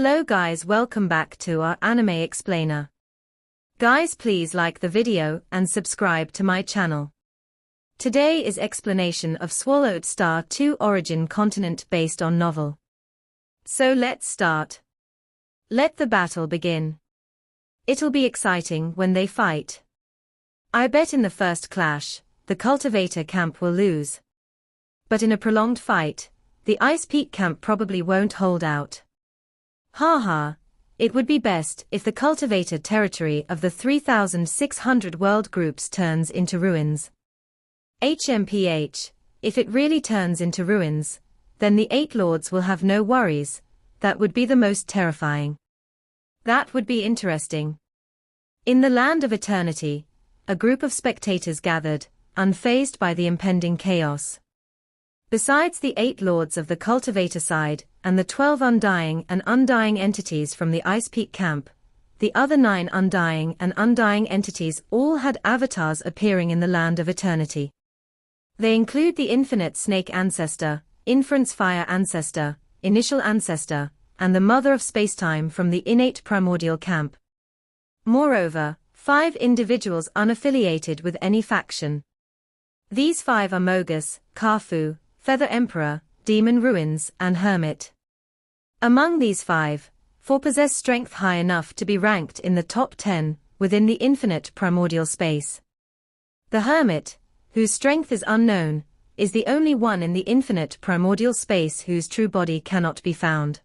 Hello guys, welcome back to our anime explainer. Guys, please like the video and subscribe to my channel. Today is explanation of Swallowed Star 2 origin continent based on novel. So let's start. Let the battle begin. It'll be exciting when they fight. I bet in the first clash, the cultivator camp will lose. But in a prolonged fight, the Ice Peak camp probably won't hold out. Haha, it would be best if the cultivator territory of the 3,600 world groups turns into ruins. HMPH, if it really turns into ruins, then the 8 lords will have no worries. That would be the most terrifying. That would be interesting. In the land of eternity, a group of spectators gathered, unfazed by the impending chaos. Besides the 8 lords of the cultivator side, and the 12 undying and undying entities from the Ice Peak camp, the other 9 undying and undying entities all had avatars appearing in the land of eternity. They include the Infinite Snake Ancestor, Inference Fire Ancestor, Initial Ancestor, and the Mother of Spacetime from the Innate Primordial camp. Moreover, 5 individuals unaffiliated with any faction. These 5 are Mogus, Kafu, Feather Emperor, Demon Ruins, and Hermit. Among these 5, 4 possess strength high enough to be ranked in the top 10 within the infinite primordial space. The Hermit, whose strength is unknown, is the only one in the infinite primordial space whose true body cannot be found.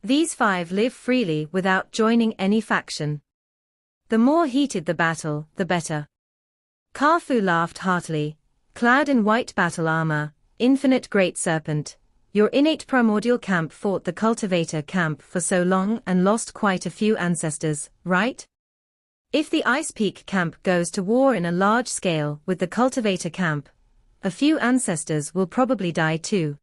These 5 live freely without joining any faction. The more heated the battle, the better. Kafu laughed heartily, clad in white battle armor. Infinite Great Serpent, your innate primordial camp fought the cultivator camp for so long and lost quite a few ancestors, right? If the Ice Peak camp goes to war in a large scale with the cultivator camp, a few ancestors will probably die too.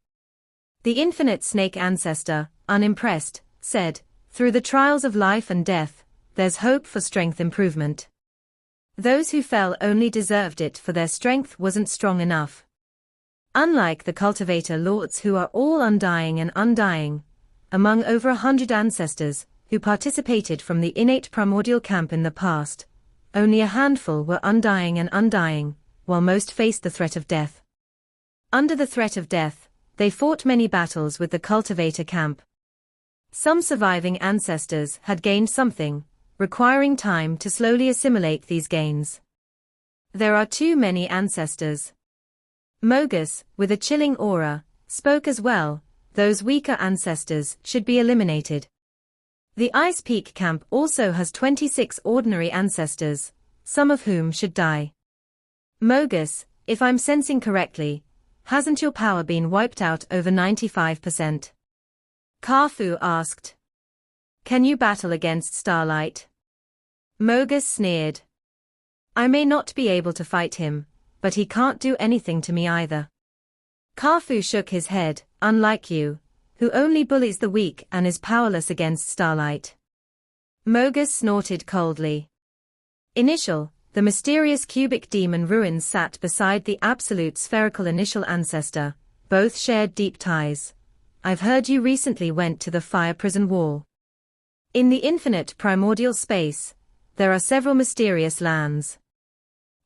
The Infinite Snake Ancestor, unimpressed, said, through the trials of life and death, there's hope for strength improvement. Those who fell only deserved it for their strength wasn't strong enough. Unlike the cultivator lords who are all undying and undying, among over 100 ancestors who participated from the innate primordial camp in the past, only a handful were undying and undying, while most faced the threat of death. Under the threat of death, they fought many battles with the cultivator camp. Some surviving ancestors had gained something, requiring time to slowly assimilate these gains. There are too many ancestors. Mogus, with a chilling aura, spoke as well, those weaker ancestors should be eliminated. The Ice Peak camp also has 26 ordinary ancestors, some of whom should die. Mogus, if I'm sensing correctly, hasn't your power been wiped out over 95%? Kafu asked. Can you battle against Starlight? Mogus sneered. I may not be able to fight him, but he can't do anything to me either. Kafu shook his head, unlike you, who only bullies the weak and is powerless against Starlight. Mogus snorted coldly. Initial, the mysterious cubic demon Ruins sat beside the absolute spherical Initial Ancestor, both shared deep ties. I've heard you recently went to the Fire Prison Wall. In the infinite primordial space, there are several mysterious lands.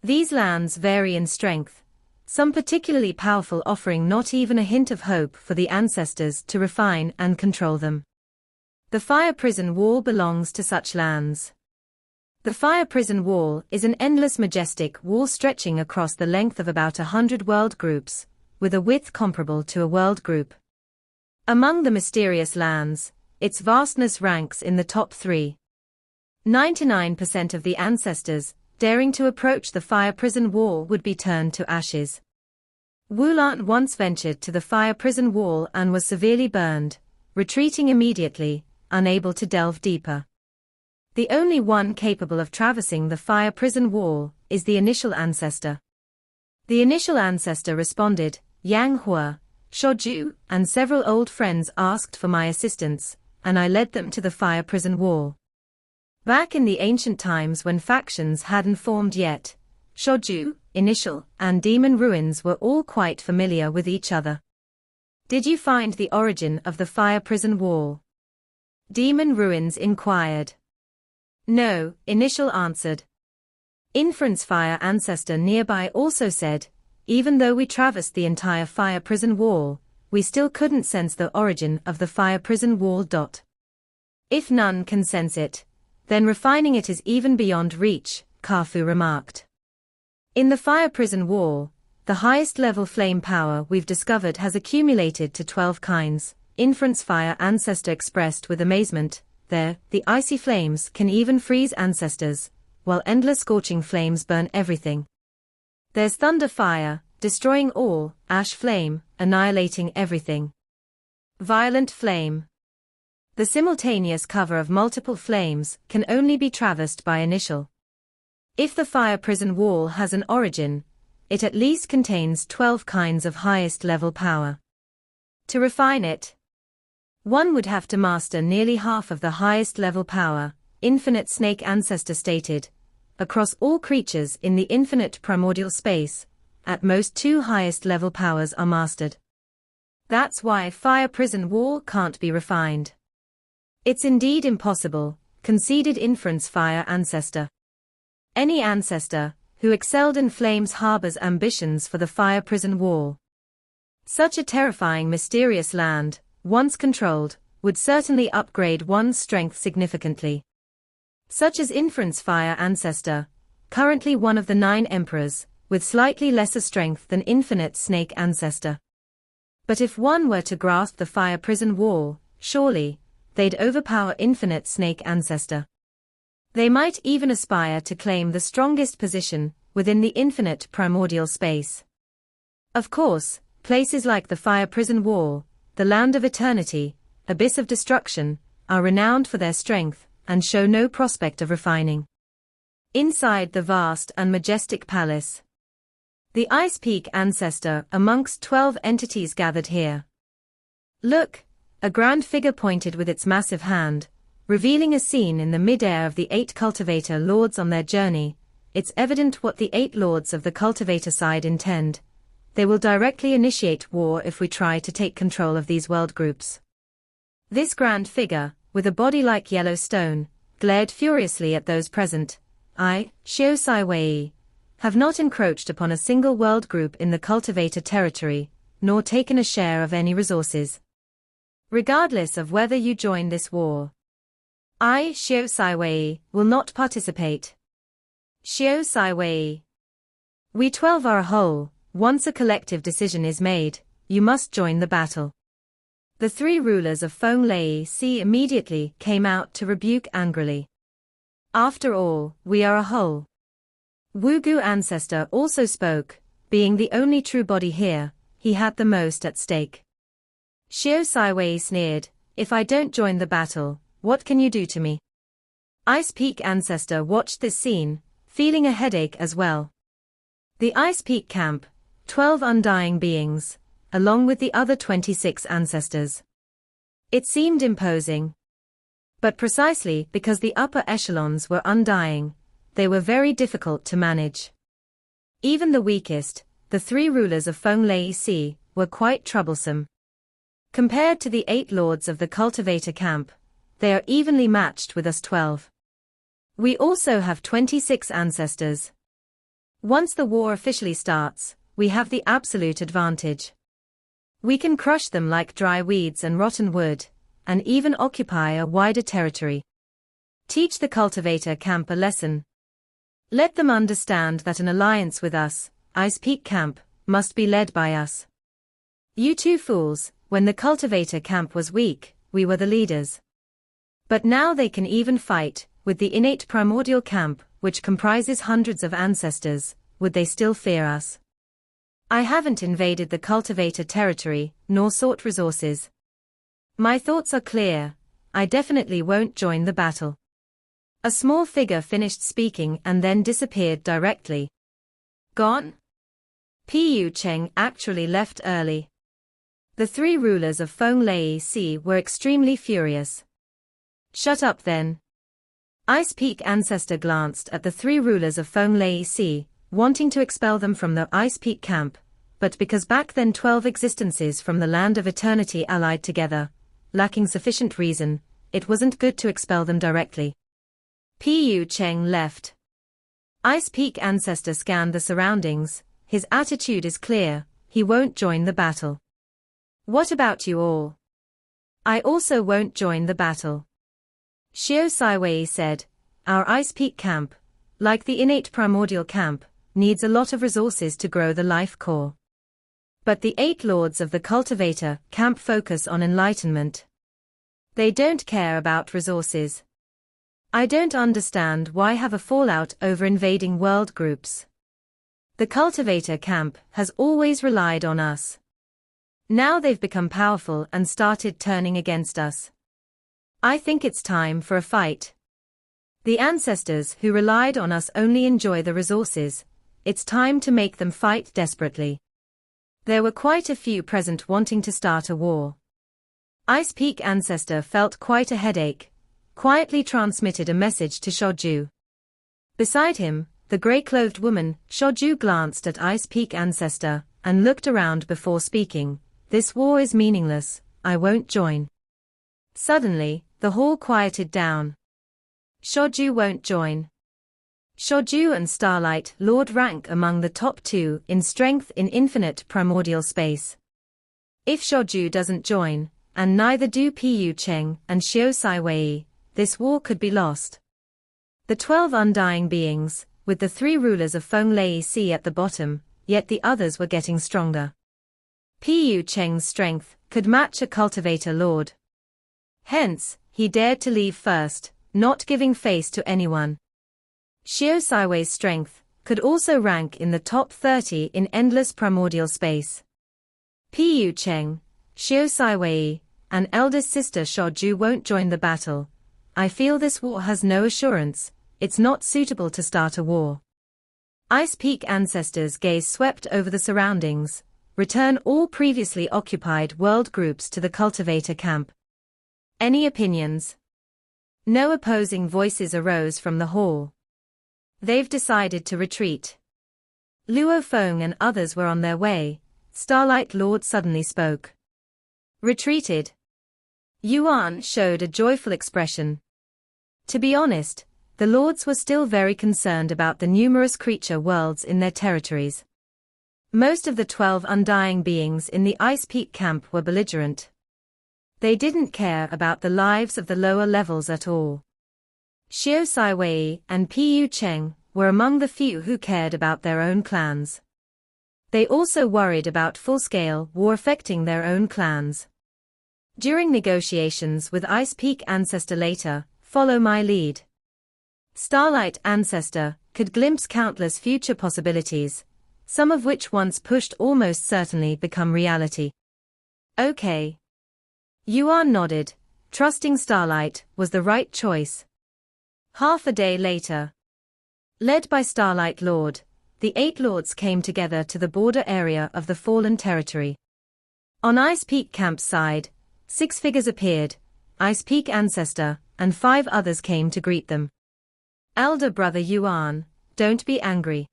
These lands vary in strength, some particularly powerful offering not even a hint of hope for the ancestors to refine and control them. The Fire Prison Wall belongs to such lands. The Fire Prison Wall is an endless majestic wall stretching across the length of about 100 world groups, with a width comparable to a world group. Among the mysterious lands, its vastness ranks in the top 3. 99% of the ancestors daring to approach the Fire Prison Wall would be turned to ashes. Wulan once ventured to the Fire Prison Wall and was severely burned, retreating immediately, unable to delve deeper. The only one capable of traversing the Fire Prison Wall is the Initial Ancestor. The Initial Ancestor responded, Yang Hua, Shoju, and several old friends asked for my assistance, and I led them to the Fire Prison Wall. Back in the ancient times when factions hadn't formed yet, Shoju, Initial, and Demon Ruins were all quite familiar with each other. Did you find the origin of the Fire Prison Wall? Demon Ruins inquired. No, Initial answered. Inference Fire Ancestor nearby also said, even though we traversed the entire fire prison wall, we still couldn't sense the origin of the fire prison wall. If none can sense it, then refining it is even beyond reach, Kafu remarked. In the fire prison wall, the highest level flame power we've discovered has accumulated to 12 kinds, Inference Fire Ancestor expressed with amazement. There, the icy flames can even freeze ancestors, while endless scorching flames burn everything. There's thunder fire, destroying all, ash flame, annihilating everything. Violent flame. The simultaneous cover of multiple flames can only be traversed by Initial. If the fire prison wall has an origin, it at least contains 12 kinds of highest level power. To refine it, one would have to master nearly half of the highest level power, Infinite Snake Ancestor stated, across all creatures in the infinite primordial space. At most 2 highest level powers are mastered. That's why fire prison wall can't be refined. It's indeed impossible, conceded Inference Fire Ancestor. Any ancestor who excelled in flames harbors ambitions for the fire prison wall. Such a terrifying mysterious land, once controlled, would certainly upgrade one's strength significantly. Such as Inference Fire Ancestor, currently one of the 9 emperors, with slightly lesser strength than Infinite Snake Ancestor. But if one were to grasp the fire prison wall, surely, they'd overpower Infinite Snake Ancestor. They might even aspire to claim the strongest position within the infinite primordial space. Of course, places like the fire prison wall, the land of eternity, abyss of destruction, are renowned for their strength, and show no prospect of refining. Inside the vast and majestic palace. The Ice Peak Ancestor amongst 12 entities gathered here. Look, a grand figure pointed with its massive hand, revealing a scene in the mid-air of the 8 cultivator lords on their journey. It's evident what the 8 lords of the cultivator side intend. They will directly initiate war if we try to take control of these world groups. This grand figure, with a body like yellow stone, glared furiously at those present. I, Xiao Saiwei, have not encroached upon a single world group in the cultivator territory, nor taken a share of any resources. Regardless of whether you join this war, I, Xiao Saiwei, will not participate. Xiao Saiwei. We 12 are a whole. Once a collective decision is made, you must join the battle. The 3 rulers of Feng Lei Si immediately came out to rebuke angrily. After all, we are a whole. Wugu Ancestor also spoke, being the only true body here, he had the most at stake. Xiao Saiwei sneered, if I don't join the battle, what can you do to me? Ice Peak Ancestor watched this scene, feeling a headache as well. The Ice Peak camp, 12 undying beings, along with the other 26 ancestors. It seemed imposing. But precisely because the upper echelons were undying, they were very difficult to manage. Even the weakest, the 3 rulers of Feng Lei Si, were quite troublesome. Compared to the 8 lords of the cultivator camp, they are evenly matched with us 12. We also have 26 ancestors. Once the war officially starts, we have the absolute advantage. We can crush them like dry weeds and rotten wood, and even occupy a wider territory. Teach the cultivator camp a lesson. Let them understand that an alliance with us, Ice Peak camp, must be led by us. You 2 fools, when the cultivator camp was weak, we were the leaders. But now they can even fight, with the innate primordial camp, which comprises hundreds of ancestors, would they still fear us? I haven't invaded the cultivator territory, nor sought resources. My thoughts are clear, I definitely won't join the battle. A small figure finished speaking and then disappeared directly. Gone? Pu Cheng actually left early. The 3 rulers of Feng Lei Si were extremely furious. Shut up then. Ice Peak Ancestor glanced at the 3 rulers of Feng Lei Si, wanting to expel them from the Ice Peak camp, but because back then 12 existences from the land of eternity allied together, lacking sufficient reason, it wasn't good to expel them directly. Pu Cheng left. Ice Peak Ancestor scanned the surroundings. His attitude is clear, he won't join the battle. What about you all? I also won't join the battle. Xiao Saiwei said, our Ice Peak camp, like the innate primordial camp, needs a lot of resources to grow the life core. But the 8 lords of the cultivator camp focus on enlightenment. They don't care about resources. I don't understand why have a fallout over invading world groups. The cultivator camp has always relied on us. Now they've become powerful and started turning against us. I think it's time for a fight. The ancestors who relied on us only enjoy the resources. It's time to make them fight desperately. There were quite a few present wanting to start a war. Ice Peak Ancestor felt quite a headache, quietly transmitted a message to Shoju. Beside him, the grey-clothed woman, Shoju, glanced at Ice Peak Ancestor and looked around before speaking. This war is meaningless, I won't join. Suddenly, the hall quieted down. Shoju won't join. Shoju and Starlight Lord rank among the top 2 in strength in infinite primordial space. If Shoju doesn't join, and neither do Pu Cheng and Xiao Saiwei, this war could be lost. The 12 undying beings, with the 3 rulers of Feng Lei Si at the bottom, yet the others were getting stronger. Pu Cheng's strength could match a cultivator lord. Hence, he dared to leave first, not giving face to anyone. Xiao Saiwei's strength could also rank in the top 30 in endless primordial space. Pu Cheng, Xiao Saiwei, and eldest sister Shoju won't join the battle. I feel this war has no assurance, it's not suitable to start a war. Ice Peak Ancestor's gaze swept over the surroundings. Return all previously occupied world groups to the cultivator camp. Any opinions? No opposing voices arose from the hall. They've decided to retreat. Luo Feng and others were on their way. Starlight Lord suddenly spoke. Retreated? Yuan showed a joyful expression. To be honest, the lords were still very concerned about the numerous creature worlds in their territories. Most of the 12 undying beings in the Ice Peak camp were belligerent. They didn't care about the lives of the lower levels at all. Xiao Saiwei and Pu Cheng were among the few who cared about their own clans. They also worried about full-scale war affecting their own clans. During negotiations with Ice Peak Ancestor later, follow my lead. Starlight Ancestor could glimpse countless future possibilities, some of which once pushed almost certainly become reality. Okay. Yuan nodded, trusting Starlight was the right choice. Half a day later. Led by Starlight Lord, the 8 lords came together to the border area of the Fallen Territory. On Ice Peak Camp's side, 6 figures appeared, Ice Peak Ancestor, and 5 others came to greet them. Elder Brother Yuan, don't be angry.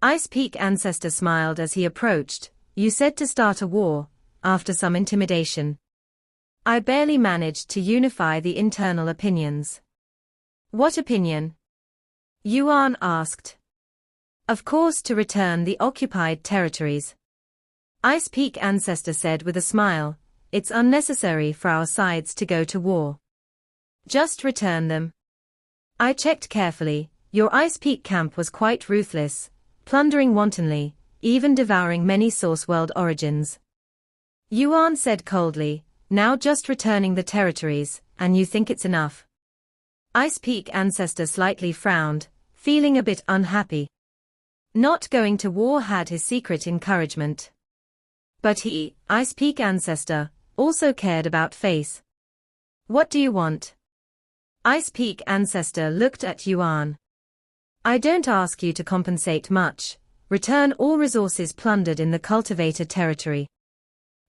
Ice Peak Ancestor smiled as he approached. You said to start a war, after some intimidation. I barely managed to unify the internal opinions. What opinion? Yuan asked. Of course, to return the occupied territories. Ice Peak Ancestor said with a smile, it's unnecessary for our sides to go to war. Just return them. I checked carefully, your Ice Peak camp was quite ruthless, plundering wantonly, even devouring many source world origins. Yuan said coldly, now just returning the territories, and you think it's enough? Ice Peak Ancestor slightly frowned, feeling a bit unhappy. Not going to war had his secret encouragement. But he, Ice Peak Ancestor, also cared about face. What do you want? Ice Peak Ancestor looked at Yuan. I don't ask you to compensate much, return all resources plundered in the cultivator territory.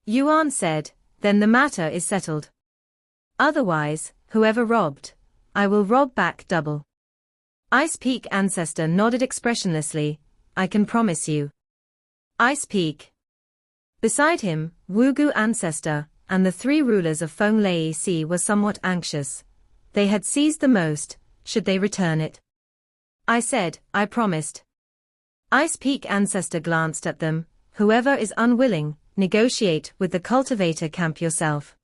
Yuan said, then the matter is settled. Otherwise, whoever robbed, I will rob back double. Ice Peak Ancestor nodded expressionlessly, I can promise you. Ice Peak. Beside him, Wugu Ancestor and the three rulers of Fenglei Sea were somewhat anxious. They had seized the most, should they return it? I said, I promised. Ice Peak Ancestor glanced at them. Whoever is unwilling, negotiate with the cultivator camp yourself.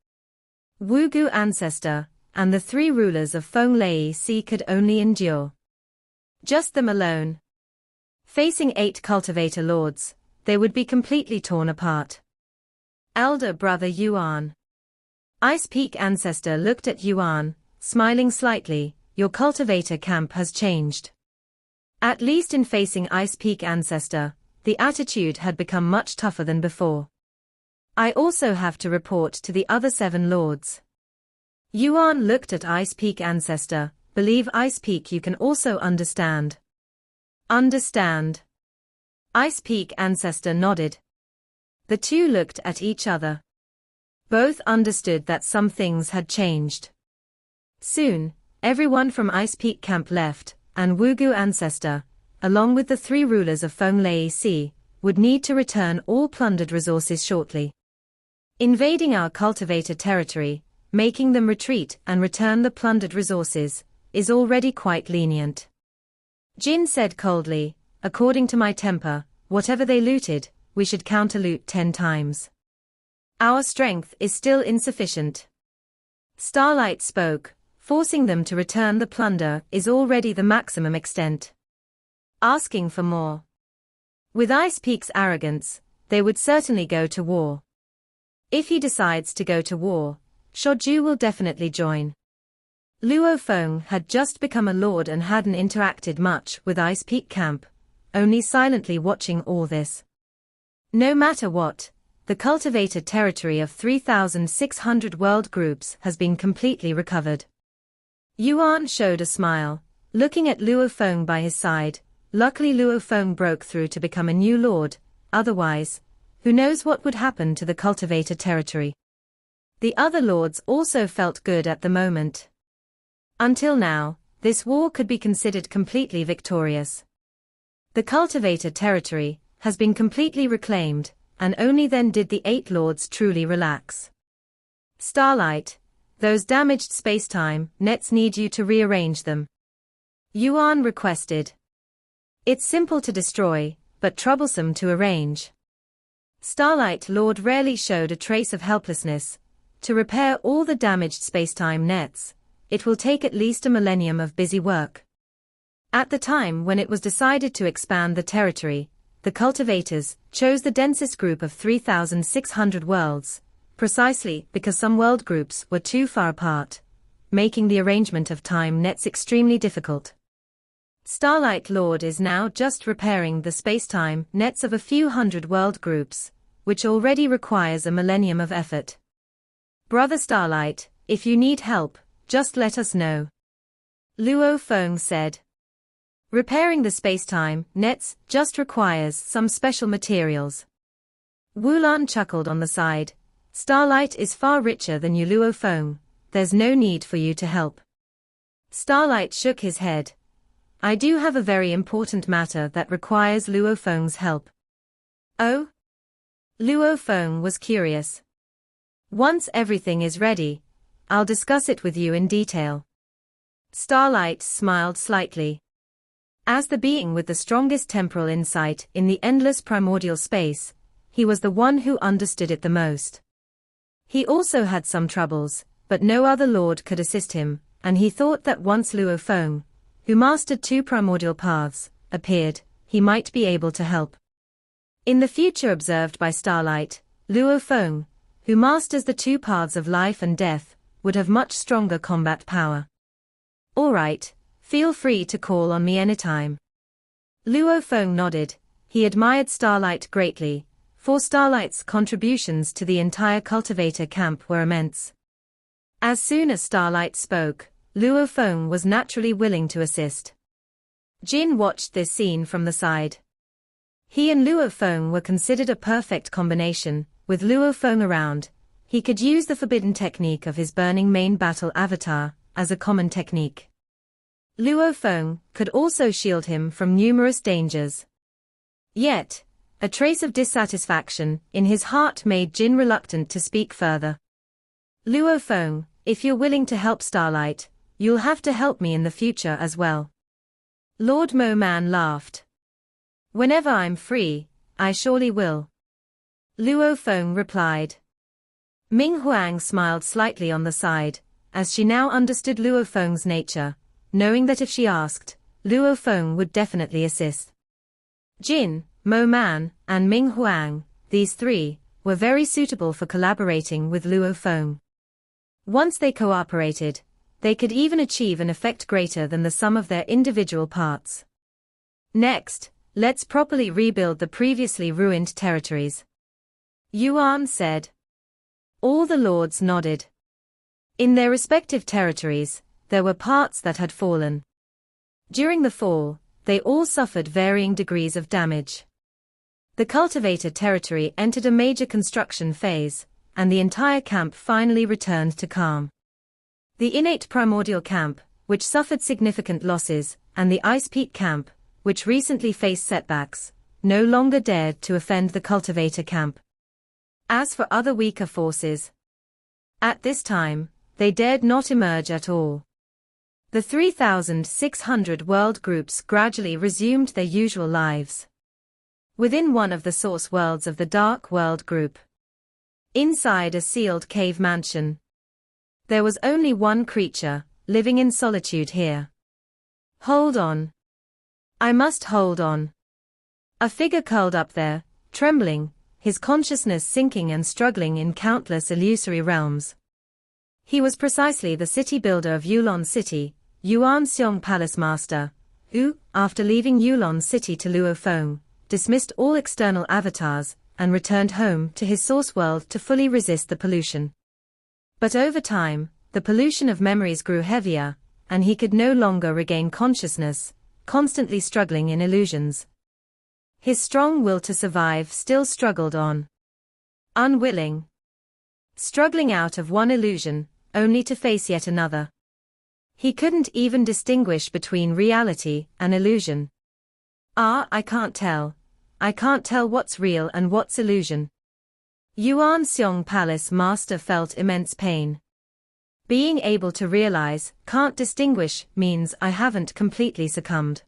Wugu Ancestor, and the three rulers of Fenglei Sea could only endure. Just them alone. Facing 8 cultivator lords, they would be completely torn apart. Elder brother Yuan. Ice Peak Ancestor looked at Yuan, smiling slightly. Your cultivator camp has changed. At least in facing Ice Peak Ancestor, the attitude had become much tougher than before. I also have to report to the other 7 lords. Yuan looked at Ice Peak Ancestor. Believe Ice Peak you can also understand. Understand. Ice Peak Ancestor nodded. The two looked at each other. Both understood that some things had changed. Soon, everyone from Ice Peak Camp left, and Wugu Ancestor, along with the 3 rulers of Fenglei Sea, would need to return all plundered resources shortly. Invading our cultivator territory, making them retreat and return the plundered resources, is already quite lenient. Jin said coldly, according to my temper, whatever they looted, we should counter-loot 10 times. Our strength is still insufficient. Starlight spoke, forcing them to return the plunder is already the maximum extent. Asking for more. With Ice Peak's arrogance, they would certainly go to war. If he decides to go to war, Shoju will definitely join. Luo Feng had just become a lord and hadn't interacted much with Ice Peak Camp, only silently watching all this. No matter what, the cultivated territory of 3,600 world groups has been completely recovered. Yuan showed a smile, looking at Luo Feng by his side. Luckily Luo Feng broke through to become a new lord, otherwise, who knows what would happen to the cultivated territory. The other lords also felt good at the moment. Until now, this war could be considered completely victorious. The cultivated territory has been completely reclaimed, and only then did the 8 lords truly relax. Starlight, those damaged space-time nets need you to rearrange them. Yuan requested. It's simple to destroy, but troublesome to arrange. Starlight Lord rarely showed a trace of helplessness. To repair all the damaged space-time nets, it will take at least a millennium of busy work. At the time when it was decided to expand the territory, the cultivators chose the densest group of 3,600 worlds, precisely because some world groups were too far apart, making the arrangement of time nets extremely difficult. Starlight Lord is now just repairing the space-time nets of a few hundred world groups, which already requires a millennium of effort. Brother Starlight, if you need help, just let us know. Luo Feng said. Repairing the space-time nets just requires some special materials. Wulan chuckled on the side. Starlight is far richer than you Luo Feng, there's no need for you to help. Starlight shook his head. I do have a very important matter that requires Luo Feng's help. Oh? Luo Feng was curious. Once everything is ready, I'll discuss it with you in detail. Starlight smiled slightly. As the being with the strongest temporal insight in the endless primordial space, he was the one who understood it the most. He also had some troubles, but no other lord could assist him, and he thought that once Luo Feng, who mastered 2 primordial paths, appeared, he might be able to help. In the future observed by Starlight, Luo Feng, who masters the 2 paths of life and death, would have much stronger combat power. All right, feel free to call on me anytime. Luo Feng nodded. He admired Starlight greatly, for Starlight's contributions to the entire cultivator camp were immense. As soon as Starlight spoke, Luo Feng was naturally willing to assist. Jin watched this scene from the side. He and Luo Feng were considered a perfect combination. With Luo Feng around, he could use the forbidden technique of his burning main battle avatar as a common technique. Luo Feng could also shield him from numerous dangers. Yet, a trace of dissatisfaction in his heart made Jin reluctant to speak further. Luo Feng, if you're willing to help Starlight, you'll have to help me in the future as well. Lord Mo Man laughed. Whenever I'm free, I surely will. Luo Feng replied. Ming Huang smiled slightly on the side, as she now understood Luo Feng's nature, knowing that if she asked, Luo Feng would definitely assist. Jin, Mo Man, and Ming Huang, these three, were very suitable for collaborating with Luo Feng. Once they cooperated, they could even achieve an effect greater than the sum of their individual parts. Next, let's properly rebuild the previously ruined territories. Yuan said. All the lords nodded. In their respective territories, there were parts that had fallen. During the fall, they all suffered varying degrees of damage. The cultivator territory entered a major construction phase, and the entire camp finally returned to calm. The innate primordial camp, which suffered significant losses, and the ice peak camp, which recently faced setbacks, no longer dared to offend the cultivator camp. As for other weaker forces, at this time, they dared not emerge at all. The 3,600 world groups gradually resumed their usual lives. Within one of the source worlds of the Dark World group, inside a sealed cave mansion, there was only one creature, living in solitude here. Hold on. I must hold on. A figure curled up there, trembling, his consciousness sinking and struggling in countless illusory realms. He was precisely the city builder of Yulon City, Yuan Xiong Palace Master, who, after leaving Yulon City to Luo Feng, dismissed all external avatars, and returned home to his source world to fully resist the pollution. But over time, the pollution of memories grew heavier, and he could no longer regain consciousness, constantly struggling in illusions. His strong will to survive still struggled on. Unwilling. Struggling out of one illusion, only to face yet another. He couldn't even distinguish between reality and illusion. I can't tell. I can't tell what's real and what's illusion. Yuan Xiong Palace Master felt immense pain. Being able to realize, can't distinguish, means I haven't completely succumbed.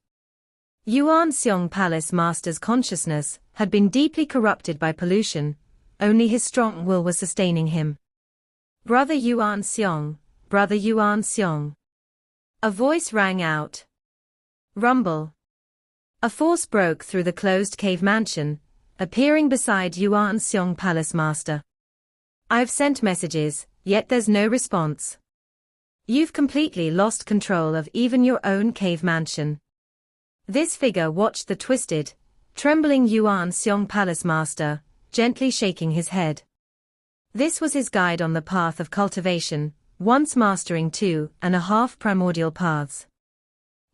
Yuan Xiong Palace Master's consciousness had been deeply corrupted by pollution, only his strong will was sustaining him. Brother Yuan Xiong, Brother Yuan Xiong. A voice rang out. Rumble. A force broke through the closed cave mansion, appearing beside Yuan Xiong Palace Master. I've sent messages, yet there's no response. You've completely lost control of even your own cave mansion. This figure watched the twisted, trembling Yuan Xiong Palace Master, gently shaking his head. This was his guide on the path of cultivation, once mastering 2.5 primordial paths.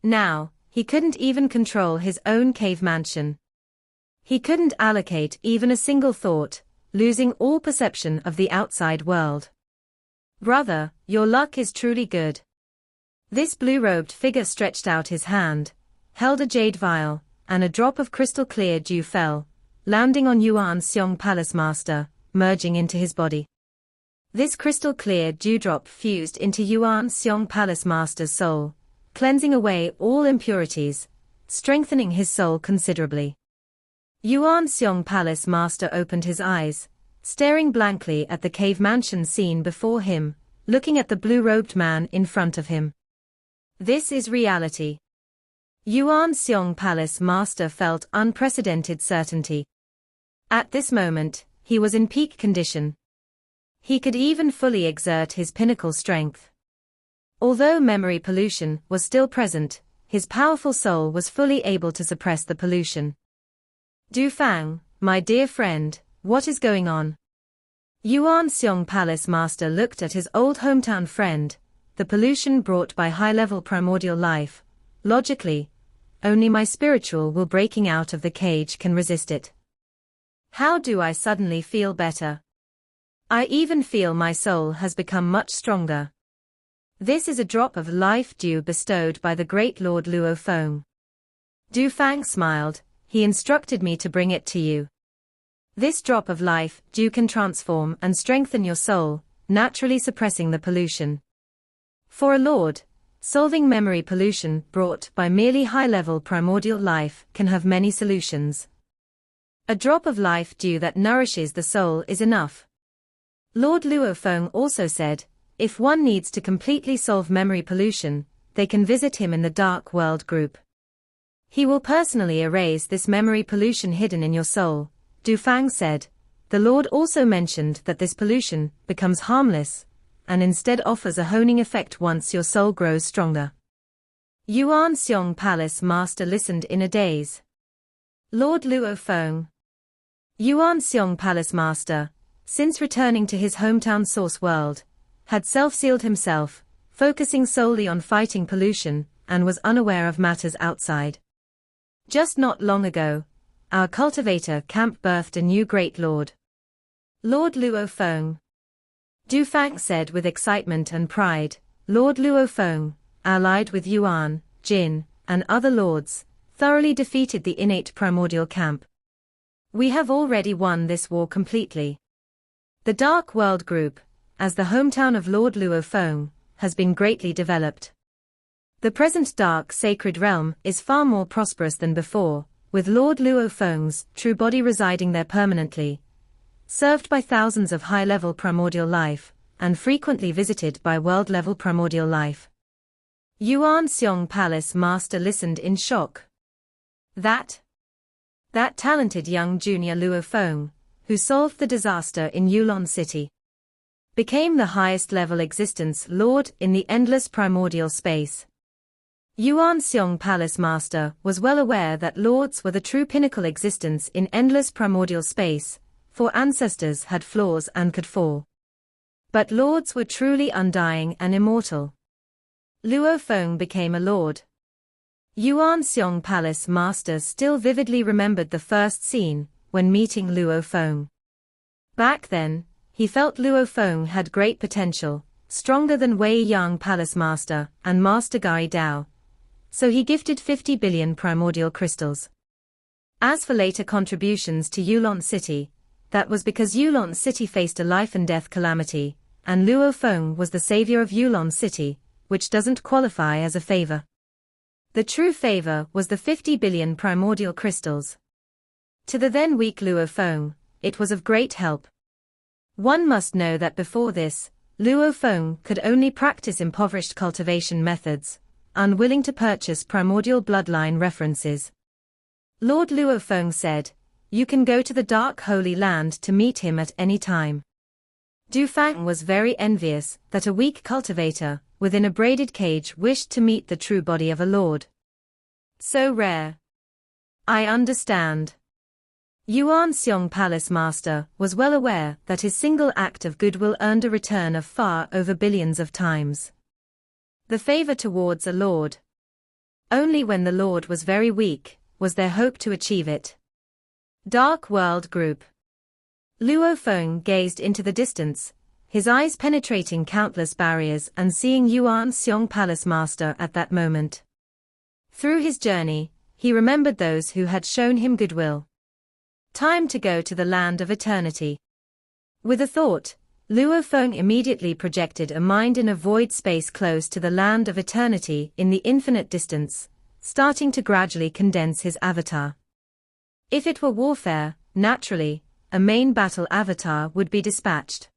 Now, he couldn't even control his own cave mansion. He couldn't allocate even a single thought, losing all perception of the outside world. Brother, your luck is truly good. This blue-robed figure stretched out his hand, held a jade vial, and a drop of crystal-clear dew fell, landing on Yuan Xiong Palace Master, merging into his body. This crystal-clear dewdrop fused into Yuan Xiong Palace Master's soul, cleansing away all impurities, strengthening his soul considerably. Yuan Xiong Palace Master opened his eyes, staring blankly at the cave mansion scene before him, looking at the blue-robed man in front of him. This is reality. Yuan Xiong Palace Master felt unprecedented certainty. At this moment, he was in peak condition. He could even fully exert his pinnacle strength. Although memory pollution was still present, his powerful soul was fully able to suppress the pollution. Du Fang, my dear friend, what is going on? Yuan Xiong Palace Master looked at his old hometown friend, the pollution brought by high-level primordial life. Logically, only my spiritual will breaking out of the cage can resist it. How do I suddenly feel better? I even feel my soul has become much stronger. This is a drop of life dew bestowed by the great Lord Luo Feng. Du Fang smiled. He instructed me to bring it to you. This drop of life dew can transform and strengthen your soul, naturally suppressing the pollution. For a lord, solving memory pollution brought by merely high-level primordial life can have many solutions. A drop of life dew that nourishes the soul is enough. Lord Luo Feng also said, if one needs to completely solve memory pollution, they can visit him in the Dark World group. He will personally erase this memory pollution hidden in your soul, Du Fang said. The Lord also mentioned that this pollution becomes harmless, and instead offers a honing effect once your soul grows stronger. Yuan Xiong Palace Master listened in a daze. Lord Luo Feng. Yuan Xiong Palace Master, since returning to his hometown Source World, had self-sealed himself, focusing solely on fighting pollution, and was unaware of matters outside. Just not long ago, our cultivator camp birthed a new great lord. Lord Luo Feng. Du Fang said with excitement and pride, Lord Luo Feng, allied with Yuan, Jin, and other lords, thoroughly defeated the innate primordial camp. We have already won this war completely. The Dark World Group, as the hometown of Lord Luo Feng, has been greatly developed. The present Dark Sacred Realm is far more prosperous than before, with Lord Luo Feng's true body residing there permanently, served by thousands of high-level primordial life, and frequently visited by world-level primordial life. Yuan Xiong Palace Master listened in shock. That talented young junior Luo Feng, who solved the disaster in Yulon City, became the highest-level existence lord in the endless primordial space. Yuan Xiong Palace Master was well aware that lords were the true pinnacle existence in endless primordial space, for ancestors had flaws and could fall. But lords were truly undying and immortal. Luo Feng became a lord. Yuan Xiong Palace Master still vividly remembered the first scene, when meeting Luo Feng. Back then, he felt Luo Feng had great potential, stronger than Wei Yang Palace Master and Master Gai Dao. So he gifted 50 billion primordial crystals. As for later contributions to Yulon City, that was because Yulon City faced a life-and-death calamity, and Luo Feng was the savior of Yulon City, which doesn't qualify as a favor. The true favor was the 50 billion primordial crystals. To the then weak Luo Feng, it was of great help. One must know that before this, Luo Feng could only practice impoverished cultivation methods, unwilling to purchase primordial bloodline references. Lord Luo Feng said, you can go to the Dark Holy Land to meet him at any time. Du Fang was very envious that a weak cultivator, within a braided cage, wished to meet the true body of a lord. So rare. I understand. Yuan Xiong Palace Master was well aware that his single act of goodwill earned a return of far over billions of times. The favor towards a lord. Only when the lord was very weak, was there hope to achieve it. Dark World Group. Luo Feng gazed into the distance, his eyes penetrating countless barriers and seeing Yuan Xiong Palace Master at that moment. Through his journey, he remembered those who had shown him goodwill. Time to go to the land of eternity. With a thought, Luo Feng immediately projected a mind in a void space close to the land of eternity in the infinite distance, starting to gradually condense his avatar. If it were warfare, naturally, a main battle avatar would be dispatched.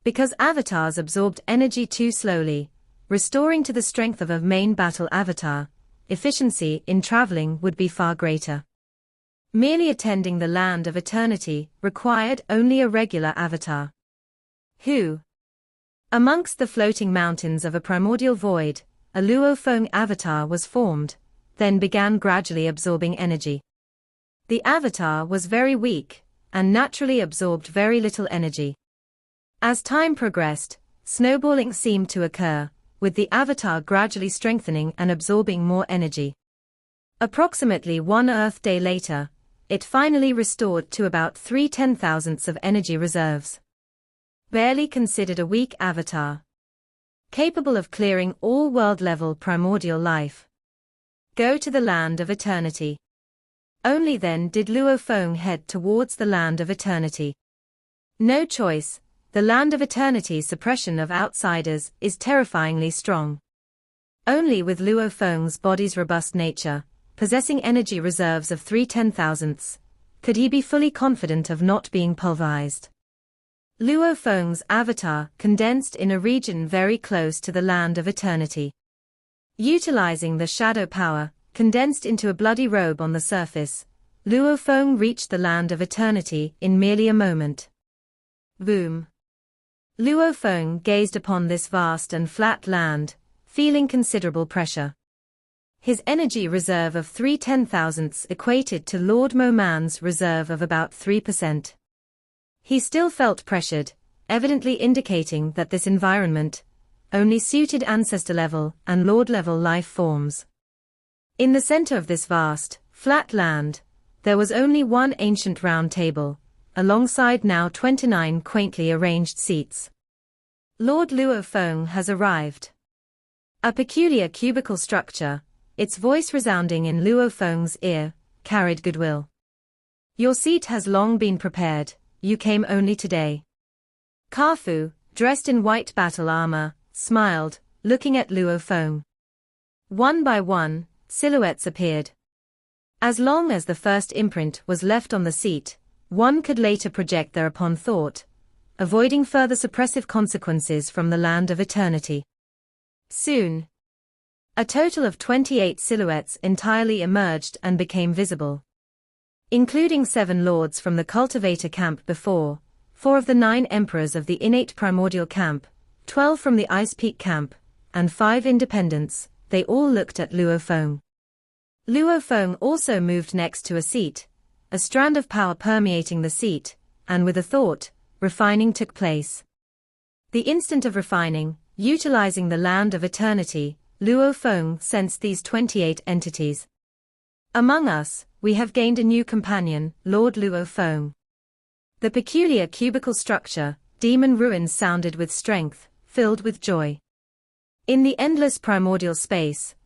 Because avatars absorbed energy too slowly, restoring to the strength of a main battle avatar, efficiency in traveling would be far greater. Merely attending the land of eternity required only a regular avatar. Who? Amongst the floating mountains of a primordial void, a Luo Feng avatar was formed, then began gradually absorbing energy. The avatar was very weak, and naturally absorbed very little energy. As time progressed, snowballing seemed to occur, with the avatar gradually strengthening and absorbing more energy. Approximately 1 Earth day later, it finally restored to about 3/10,000ths of energy reserves. Barely considered a weak avatar. Capable of clearing all world-level primordial life. Go to the land of eternity. Only then did Luo Feng head towards the land of eternity. No choice, the land of eternity's suppression of outsiders is terrifyingly strong. Only with Luo Feng's body's robust nature, possessing energy reserves of 3/10,000ths, could he be fully confident of not being pulverized. Luo Feng's avatar condensed in a region very close to the land of eternity. Utilizing the shadow power, condensed into a bloody robe on the surface, Luo Feng reached the land of eternity in merely a moment. Boom. Luo Feng gazed upon this vast and flat land, feeling considerable pressure. His energy reserve of 3/10,000ths equated to Lord Mo Man's reserve of about 3%. He still felt pressured, evidently indicating that this environment only suited ancestor-level and Lord-level life forms. In the center of this vast, flat land, there was only one ancient round table, alongside now 29 quaintly arranged seats. Lord Luo Feng has arrived. A peculiar cubical structure, its voice resounding in Luo Feng's ear, carried goodwill. Your seat has long been prepared, you came only today. Kafu, dressed in white battle armor, smiled, looking at Luo Feng. One by one, silhouettes appeared. As long as the first imprint was left on the seat, one could later project thereupon thought, avoiding further suppressive consequences from the land of eternity. Soon, a total of 28 silhouettes entirely emerged and became visible. Including 7 lords from the cultivator camp before, 4 of the 9 emperors of the innate primordial camp, 12 from the ice peak camp, and 5 independents, they all looked at Luo Feng. Luo Feng also moved next to a seat, a strand of power permeating the seat, and with a thought, refining took place. The instant of refining, utilizing the land of eternity, Luo Feng sensed these 28 entities. Among us, we have gained a new companion, Lord Luo Feng. The peculiar cubical structure, demon ruins sounded with strength, filled with joy. In the endless primordial space,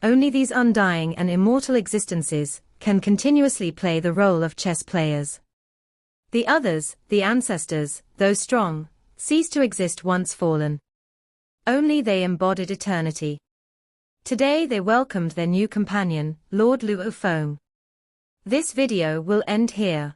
only these undying and immortal existences can continuously play the role of chess players. The others, the ancestors, though strong, cease to exist once fallen. Only they embodied eternity. Today they welcomed their new companion, Lord Luo Feng. This video will end here.